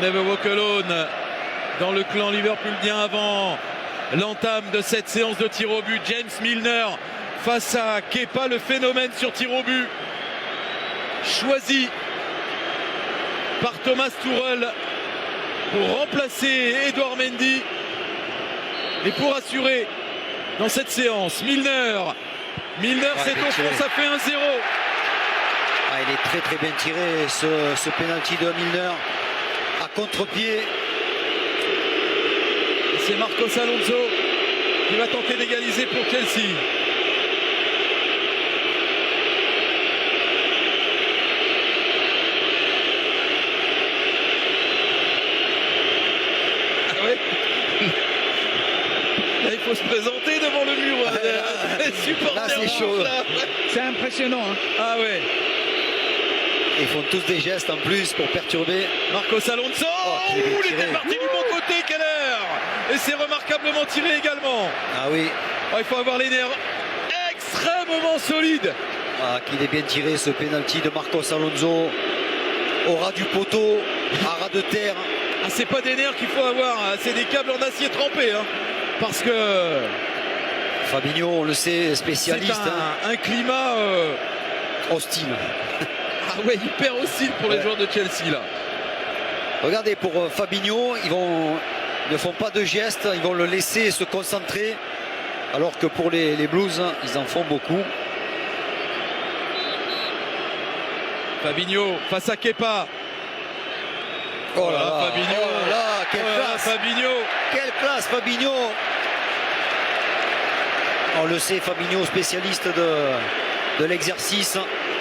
Never Walk Alone dans le clan liverpoolien avant l'entame de cette séance de tir au but. James Milner face à Kepa, le phénomène sur tir au but, choisi par Thomas Tuchel pour remplacer Edouard Mendy et pour assurer dans cette séance. Milner, c'est au fond, ça fait 1-0. Il est très bien tiré ce penalty de Milner à contre-pied. C'est Marcos Alonso qui va tenter d'égaliser pour Chelsea. Ah ouais. Là, il faut se présenter devant le mur. Les supporters. Là, c'est chaud. C'est impressionnant. Hein. Ah ouais. Ils font tous des gestes en plus pour perturber. Marcos Alonso, il était parti du bon côté, Keller. Et c'est remarquablement tiré également. Ah oui. Oh, il faut avoir les nerfs extrêmement solides. Qu'il est bien tiré ce penalty de Marcos Alonso. Au ras du poteau, à ras de terre. C'est pas des nerfs qu'il faut avoir, hein. C'est des câbles en acier trempé. Hein. Parce que Fabinho, on le sait, spécialiste. C'est un climat hostile. Ah ouais, hyper hostile pour les joueurs de Chelsea là. Regardez, pour Fabinho, ils ne font pas de gestes, ils vont le laisser se concentrer. Alors que pour les Blues, ils en font beaucoup. Fabinho face à Kepa. Oh là là, Fabinho. Oh là là, quelle classe. Fabinho. Quelle classe, Fabinho. On le sait, Fabinho, spécialiste de l'exercice.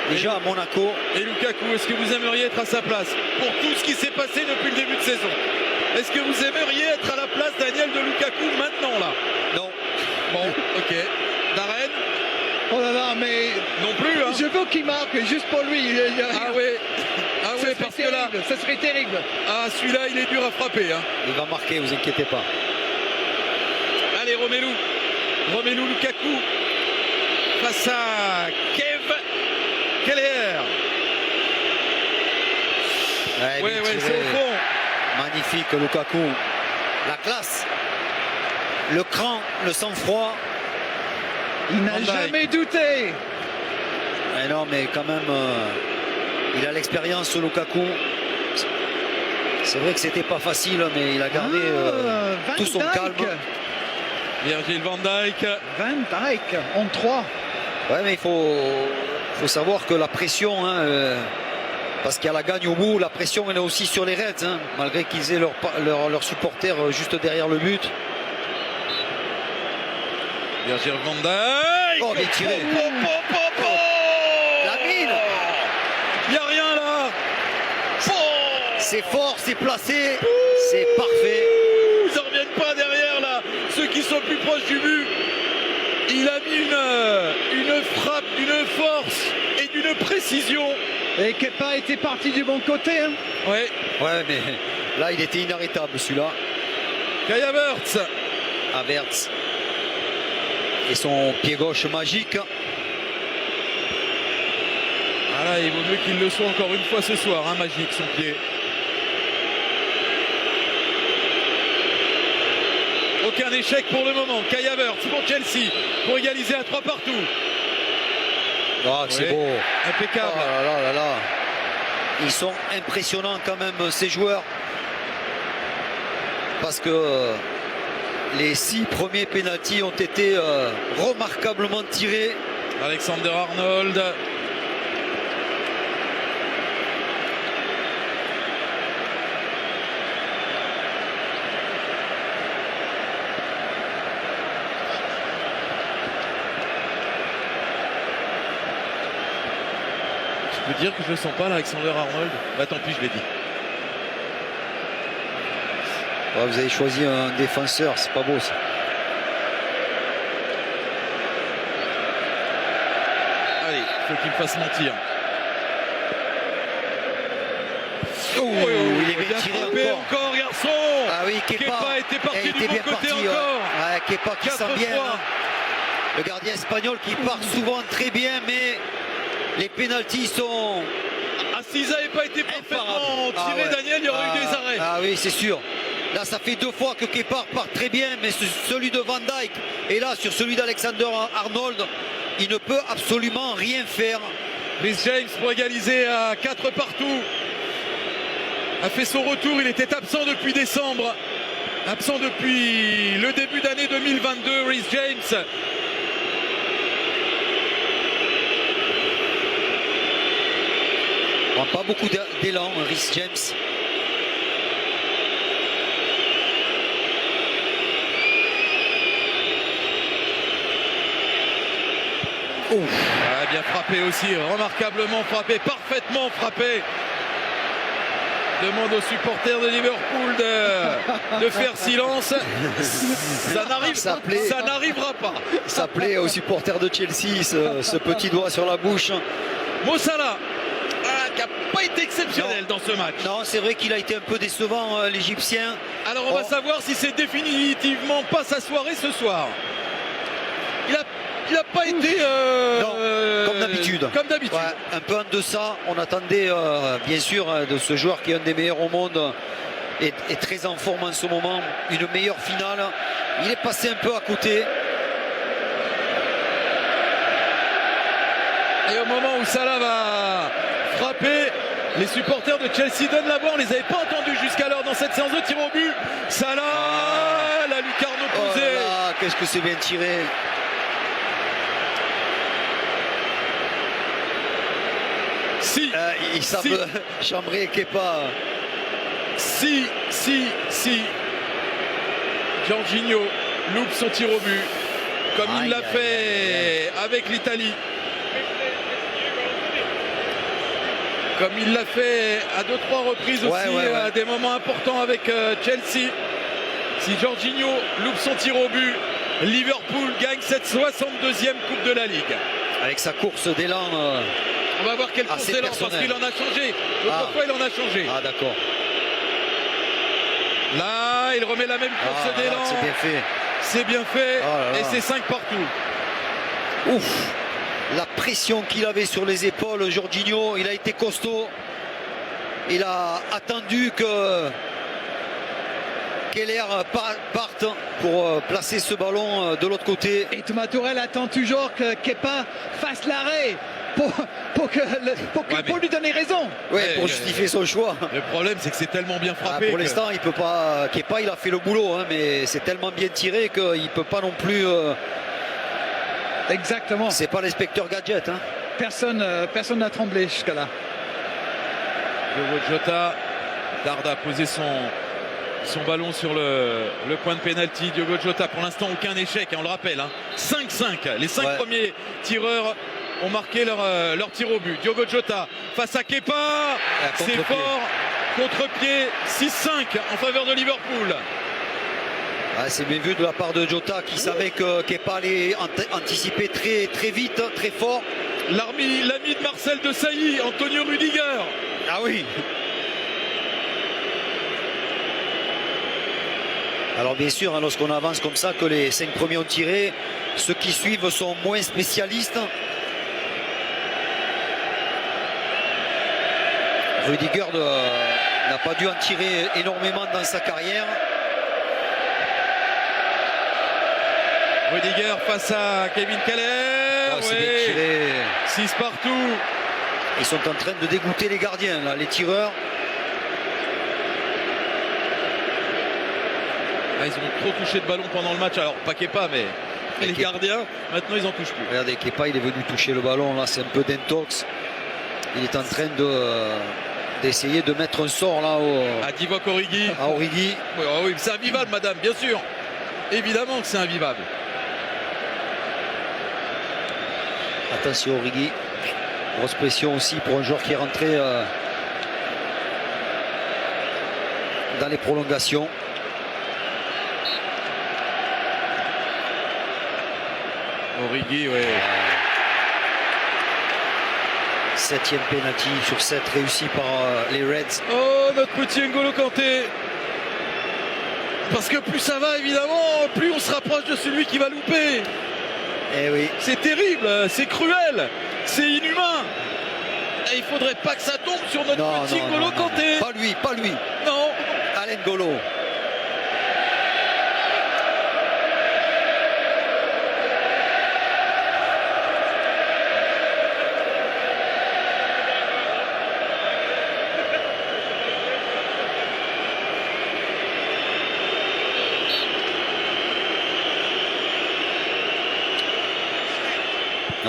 Déjà à Monaco. Et Lukaku, est-ce que vous aimeriez être à sa place pour tout ce qui s'est passé depuis le début de saison? Est-ce que vous aimeriez être à la place Daniel de Lukaku maintenant là? Non. Bon, ok. Darren? Oh là là, mais non plus. Hein. Je veux qu'il marque juste pour lui. Ah ouais. Ah ouais, parce terrible. que là, ça serait terrible. Ah, celui-là, il est dur à frapper. Hein. Il va marquer, vous inquiétez pas. Allez, Romelu Lukaku face à Keller. Ouais, c'est au fond. Magnifique Lukaku. La classe. Le cran, le sang-froid. Il n'a jamais douté. Mais non, mais quand même, il a l'expérience Lukaku. C'est vrai que c'était pas facile, mais il a gardé tout son calme. Virgil van Dijk. Van Dijk en 3. Ouais, mais il faut savoir que la pression, parce qu'il y a la gagne au bout, la pression elle est aussi sur les Reds, malgré qu'ils aient leurs supporters juste derrière le but. Virgil van Dijk. Oh, bien tiré. La mine. Il n'y a rien là. C'est fort, c'est placé, c'est parfait. Ils ne reviennent pas derrière là. Ceux qui sont plus proches du but. Il a mis une frappe d'une force et d'une précision. Et Kepa était parti du bon côté. Hein. Ouais, mais là il était inarrêtable celui-là. Kai Havertz. Havertz. Et son pied gauche magique. Voilà, il vaut mieux qu'il le soit encore une fois ce soir, magique son pied. Aucun échec pour le moment. Kai Havertz pour Chelsea pour égaliser à 3 partout. C'est beau. Impeccable. Oh là. Ils sont impressionnants quand même ces joueurs. Parce que les 6 premiers pénaltys ont été remarquablement tirés. Alexander Arnold. Je peux dire que je le sens pas, Alexander Arnold. Bah tant pis, je l'ai dit. Vous avez choisi un défenseur, c'est pas beau ça. Allez, il faut qu'il me fasse mentir. Il est bien tiré encore, garçon. Ah oui, Kepa était parti du bon côté parti, encore. Kepa qui sent bien. Le gardien espagnol qui part souvent très bien, mais les pénaltys sont... S'ils n'avaient pas été parfaitement tirés, Daniel Daniel, il y aurait eu des arrêts. Ah oui, c'est sûr. Là, ça fait 2 fois que Kepa part très bien, mais celui de Van Dijk et là, sur celui d'Alexander Arnold, il ne peut absolument rien faire. Rhys James pour égaliser à 4 partout. A fait son retour, il était absent depuis décembre. Absent depuis le début d'année 2022, Rhys James. On n'a pas beaucoup d'élan, Rhys James. Ah, bien frappé aussi, remarquablement frappé, parfaitement frappé. Demande aux supporters de Liverpool de faire silence. Ça n'arrivera pas. Ça plaît aux supporters de Chelsea, ce petit doigt sur la bouche. Mo Salah, qui n'a pas été exceptionnel dans ce match. Non, c'est vrai qu'il a été un peu décevant, l'Égyptien. Alors on va savoir si c'est définitivement pas sa soirée ce soir. Il n'a pas été comme d'habitude. Ouais, un peu en deçà. On attendait bien sûr de ce joueur qui est un des meilleurs au monde et très en forme en ce moment, une meilleure finale. Il est passé un peu à côté. Et au moment où Salah va frapper, les supporters de Chelsea donnent la voix. On ne les avait pas entendus jusqu'alors dans cette séance de tir au but. Salah, la lucarne opposée. Oh, qu'est-ce que c'est bien tiré. Si, ils savent chambrer Kepa. Si Jorginho loupe son tir au but, comme il l'a fait avec l'Italie, comme il l'a fait à 2-3 reprises aussi, à des moments importants avec Chelsea. Si Jorginho loupe son tir au but, Liverpool gagne cette 62e Coupe de la Ligue. Avec sa course d'élan. On va voir quelle course d'élan, parce qu'il en a changé. L'autre fois, il en a changé. Ah, d'accord. Là, il remet la même course d'élan. C'est bien fait. C'est bien fait. Et c'est 5 partout. Ouf. La pression qu'il avait sur les épaules, Jorginho, il a été costaud. Il a attendu que Keller parte pour placer ce ballon de l'autre côté. Et Thomas Tuchel attend toujours que Kepa fasse l'arrêt pour lui donner raison. Pour justifier son choix. Le problème, c'est que c'est tellement bien frappé. Pour l'instant, il peut pas. Kepa, il a fait le boulot, mais c'est tellement bien tiré qu'il ne peut pas non plus. Exactement. C'est pas l'inspecteur Gadget. Personne n'a tremblé jusqu'à là. Diogo Jota tarde à poser son ballon sur le point de pénalty. Diogo Jota, pour l'instant, aucun échec, on le rappelle. 5-5. Les 5 premiers tireurs ont marqué leur tir au but. Diogo Jota face à Kepa. C'est fort. Contre-pied. 6-5 en faveur de Liverpool. C'est bien vu de la part de Jota qui savait que Kepa allait anticiper très, très vite, très fort. L'ami de Marcel Desailly, Antonio Rudiger. Ah oui. Alors bien sûr, lorsqu'on avance comme ça, que les 5 premiers ont tiré, ceux qui suivent sont moins spécialistes. Rudiger n'a pas dû en tirer énormément dans sa carrière. Rudiger face à Kevin Keller. C'est bien tiré. 6 partout. Ils sont en train de dégoûter les gardiens, là, les tireurs. Ils ont trop touché de ballon pendant le match. Alors pas Kepa, mais les gardiens, maintenant ils en touchent plus. Regardez, Kepa, il est venu toucher le ballon. Là, c'est un peu d'intox. Il est en train d'essayer de mettre un sort là à Divock Origi. À Origi. Oui, c'est invivable, madame, bien sûr. Évidemment que c'est invivable. Attention, Origi. Grosse pression aussi pour un joueur qui est rentré dans les prolongations. Origi, oui. 7e penalty sur 7 réussi par les Reds. Oh, notre petit N'Golo Kanté. Parce que plus ça va, évidemment, plus on se rapproche de celui qui va louper. Eh oui. C'est terrible, c'est cruel, c'est inhumain. il faudrait pas que ça tombe sur notre petit N'Golo Kanté. Pas lui, pas lui. Non. Alain N'Golo.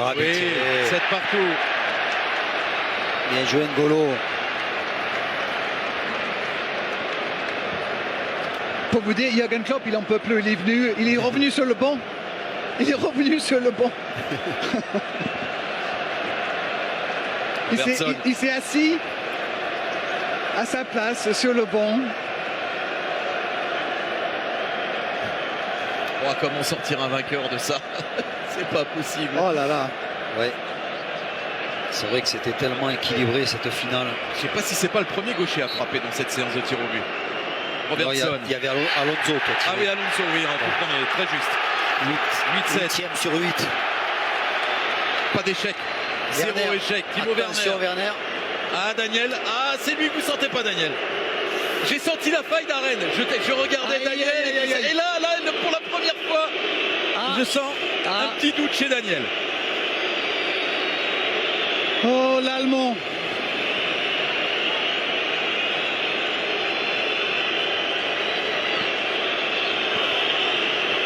Ah, oui, 7 partout. Bien joué N'Golo. Pour vous dire, Jürgen Klopp, il en peut plus. Il est revenu sur le banc. Il est revenu sur le banc. Il s'est assis à sa place sur le banc. Oh, comment sortir un vainqueur de ça? C'est pas possible. Oh là là. Ouais. C'est vrai que c'était tellement équilibré cette finale. Je sais pas si c'est pas le premier gaucher à frapper dans cette séance de tir au but. Robertson. Il y avait Alonso. Ah oui, Alonso, oui, très juste. 8-7. 8e sur 8. Pas d'échec. Zéro échec. Timo Werner. Ah, Daniel. Ah, c'est lui que vous sentez pas, Daniel. J'ai senti la faille d'Arène. Je regardais Daniel. Et là, pour la première fois, je sens un petit doute chez Daniel. Oh, l'Allemand.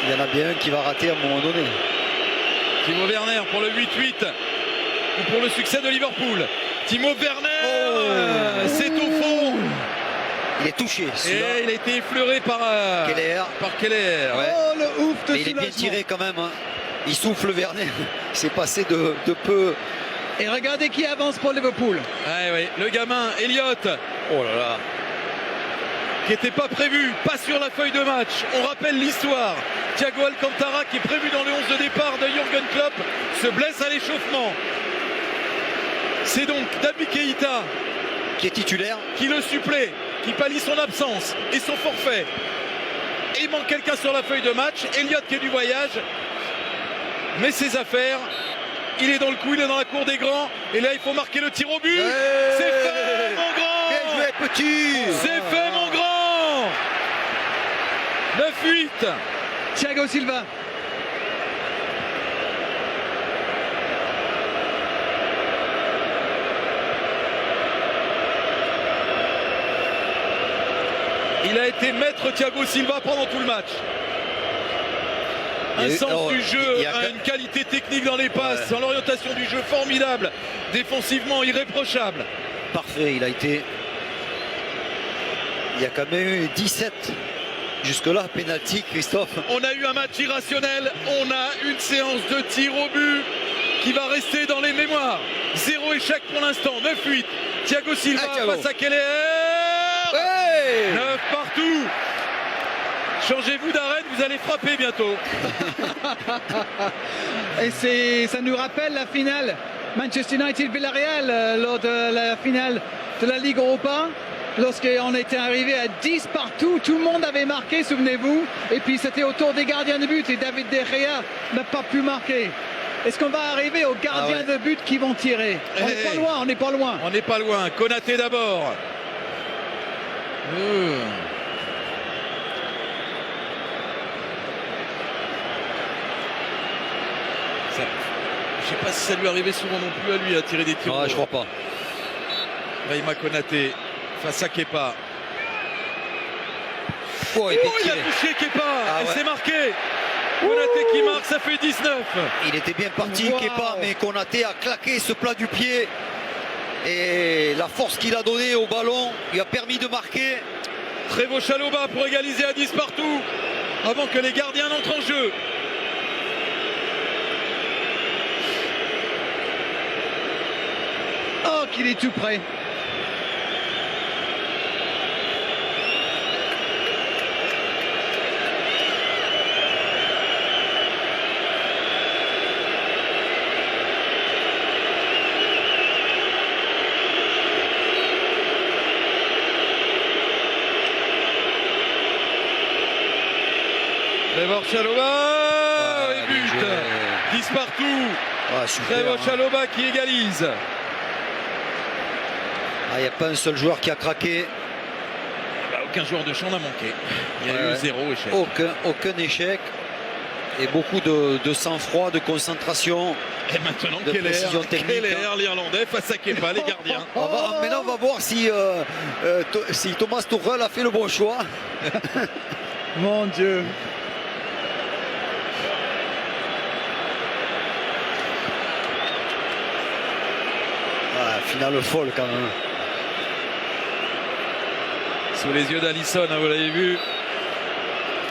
Il y en a bien un qui va rater à un moment donné. Timo Werner pour le 8-8 ou pour le succès de Liverpool. Timo Werner, c'est au fond. Il est touché. Et il a été effleuré par Keller. Ouais. Oh, le ouf de mais il est bien tiré quand même. Hein. Il souffle Werner. Il s'est passé de peu. Et regardez qui avance pour Liverpool. Ouais, le gamin, Elliott. Oh là là. Qui n'était pas prévu, pas sur la feuille de match. On rappelle l'histoire. Thiago Alcantara, qui est prévu dans le 11 de départ de Jürgen Klopp, se blesse à l'échauffement. C'est donc Naby Keïta qui est titulaire, qui le supplée, qui pallie son absence et son forfait. Et il manque quelqu'un sur la feuille de match. Elliott qui est du voyage, mais ses affaires. Il est dans le coup, il est dans la cour des grands. Et là, il faut marquer le tir au but. C'est fait, mon grand. Bien joué, petit. C'est fait, mon grand. 9-8. Thiago Silva. Il a été maître Thiago Silva pendant tout le match. Un sens du jeu, une qualité technique dans les passes, dans l'orientation du jeu formidable, défensivement irréprochable. Parfait, il a été. Il y a quand même eu 17 jusque-là, penalty, Christophe. On a eu un match irrationnel, on a une séance de tir au but qui va rester dans les mémoires. 0 échec pour l'instant, 9-8. Thiago Silva face à Keller. 9 partout. Changez-vous d'arène, vous allez frapper bientôt. Et ça nous rappelle la finale Manchester United-Villarreal lors de la finale de la Ligue Europa. Lorsqu'on était arrivé à 10 partout, tout le monde avait marqué, souvenez-vous. Et puis c'était au tour des gardiens de but et David De Gea n'a pas pu marquer. Est-ce qu'on va arriver aux gardiens de but qui vont tirer? On n'est pas loin, on n'est pas loin. On n'est pas loin. Konaté d'abord. Je ne sais pas si ça lui arrivait souvent non plus à lui à tirer des tirs. Je crois pas. Brahima Konaté face à Kepa. Il a touché Kepa. Elle s'est marquée. Konaté qui marque, ça fait 19. Il était bien parti Kepa, mais Konaté a claqué ce plat du pied. Et la force qu'il a donnée au ballon lui a permis de marquer. Trevoh Chalobah pour égaliser à 10 partout avant que les gardiens n'entrent en jeu. Oh, qu'il est tout près. Trevoh Chalobah et but. 10 partout. Trevoh Chalobah qui égalise. Il n'y a pas un seul joueur qui a craqué. Aucun joueur de champ n'a manqué. Il y a eu 0 échec. Aucun échec. Et beaucoup de sang-froid, de concentration. Et maintenant, de précision technique. Keller, l'Irlandais, face à Kepa, les gardiens. Maintenant, on va voir si Thomas Tuchel a fait le bon choix. Mon Dieu. Finale folle quand même. Sous les yeux d'Alisson, hein, vous l'avez vu.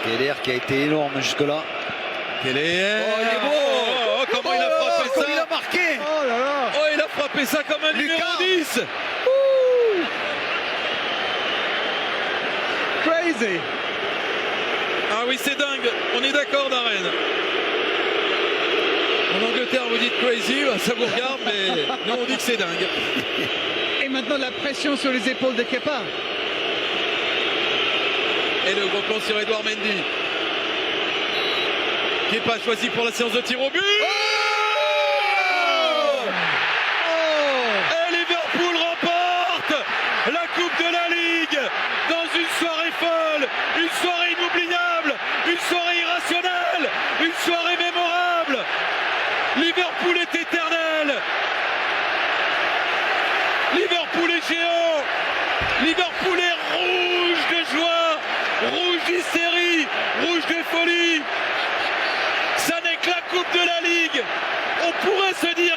Keller qui a été énorme jusque-là. Keller. Oh, il est beau. Comment il a frappé ça. Il a marqué. Oh là là. Oh, il a frappé ça comme un numéro 10. Crazy. Ah oui, c'est dingue. On est d'accord, Darren. En Angleterre, vous dites crazy, ça vous regarde, mais nous, on dit que c'est dingue. Et maintenant, la pression sur les épaules de Kepa. Et le gros plan sur Edouard Mendy. Kepa choisi pour la séance de tir au but. Et Liverpool remporte la Coupe de la Ligue dans une soirée folle, une soirée inoubliable, une soirée irrationnelle, une soirée mémorable. Liverpool est éternel. Liverpool est géant. Liverpool est rouge de joie, rouge d'hystérie, rouge de folie. Ça n'est que la Coupe de la Ligue. On pourrait se dire